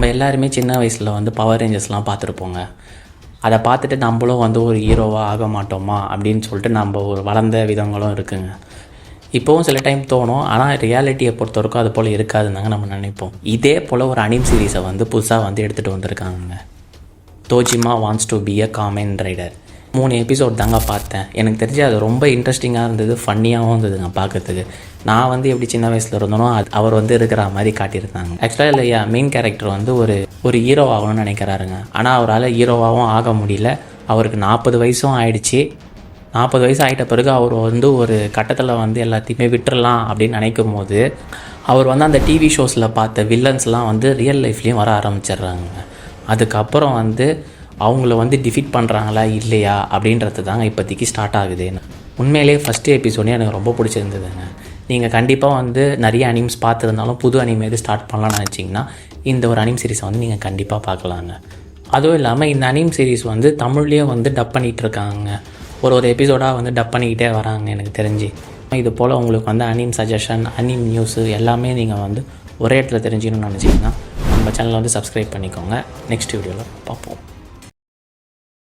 நம்ம எல்லாருமே சின்ன வயசில் வந்து பவர் ரேஞ்சர்ஸ்லாம் பார்த்துருப்போங்க. அதை பார்த்துட்டு நம்மளும் வந்து ஒரு ஹீரோவாக ஆக மாட்டோமா அப்படின்னு சொல்லிட்டு நம்ம ஒரு வளர்ந்த விதங்களும் இருக்குங்க. இப்போவும் சில டைம் தோணும், ஆனால் ரியாலிட்டியை பொறுத்த வரைக்கும் அது போல் இருக்காதுன்னு தாங்க நம்ம நினைப்போம். இதே போல் ஒரு அனிம் சீரீஸை வந்து புதுசாக வந்து எடுத்துகிட்டு வந்திருக்காங்க. Tojima wants to be a Kamen Rider. 3 episode தாங்க பார்த்தேன். எனக்கு தெரிஞ்சு அது ரொம்ப இன்ட்ரெஸ்டிங்காக இருந்தது, ஃபன்னியாகவும் இருந்ததுங்க பார்க்கறதுக்கு. நான் வந்து எப்படி சின்ன வயசில் இருந்தனோ அவர் வந்து இருக்கிற மாதிரி காட்டியிருந்தாங்க. ஆக்சுவலாக இல்லையா, மெயின் கேரக்டர் வந்து ஒரு ஹீரோ ஆகணும்னு நினைக்கிறாருங்க. ஆனால் அவரால் ஹீரோவாகவும் ஆக முடியல. அவருக்கு 40 வயசும் ஆயிடுச்சு. 40 வயசு ஆகிட்ட பிறகு அவர் வந்து ஒரு கட்டத்தில் வந்து எல்லாத்தையுமே விட்டுறலாம் அப்படின்னு நினைக்கும் போது அவர் வந்து அந்த டிவி ஷோஸில் பார்த்த வில்லன்ஸ்லாம் வந்து ரியல் லைஃப்லேயும் வர ஆரம்பிச்சிடுறாங்க. அதுக்கப்புறம் வந்து அவங்கள வந்து டிஃபீட் பண்ணுறாங்களா இல்லையா அப்படின்றது தாங்க இப்போதைக்கு ஸ்டார்ட் ஆகுது. உண்மையிலே ஃபஸ்ட்டு எபிசோடே எனக்கு ரொம்ப பிடிச்சிருந்ததுங்க. நீங்கள் கண்டிப்பாக வந்து நிறைய அனிம்ஸ் பார்த்துருந்தாலும் புது அனிம் எது ஸ்டார்ட் பண்ணலான்னு நினச்சிங்கன்னா இந்த ஒரு அனிம் சீரிஸை வந்து நீங்கள் கண்டிப்பாக பார்க்கலாங்க. அதுவும் இல்லாமல் இந்த அனிம் சீரிஸ் வந்து தமிழ்லேயும் வந்து டப் பண்ணிகிட்டு இருக்காங்க. ஒரு எபிசோடாக வந்து டப் பண்ணிக்கிட்டே வராங்க எனக்கு தெரிஞ்சு. இது போல் உங்களுக்கு வந்து அனிம் சஜஷன், அனிம் நியூஸு எல்லாமே நீங்கள் வந்து ஒரே இடத்துல தெரிஞ்சுக்கணும்னு நினச்சிங்கன்னா நம்ம சேனலை வந்து சப்ஸ்கிரைப் பண்ணிக்கோங்க. நெக்ஸ்ட் வீடியோவில் பார்ப்போம்.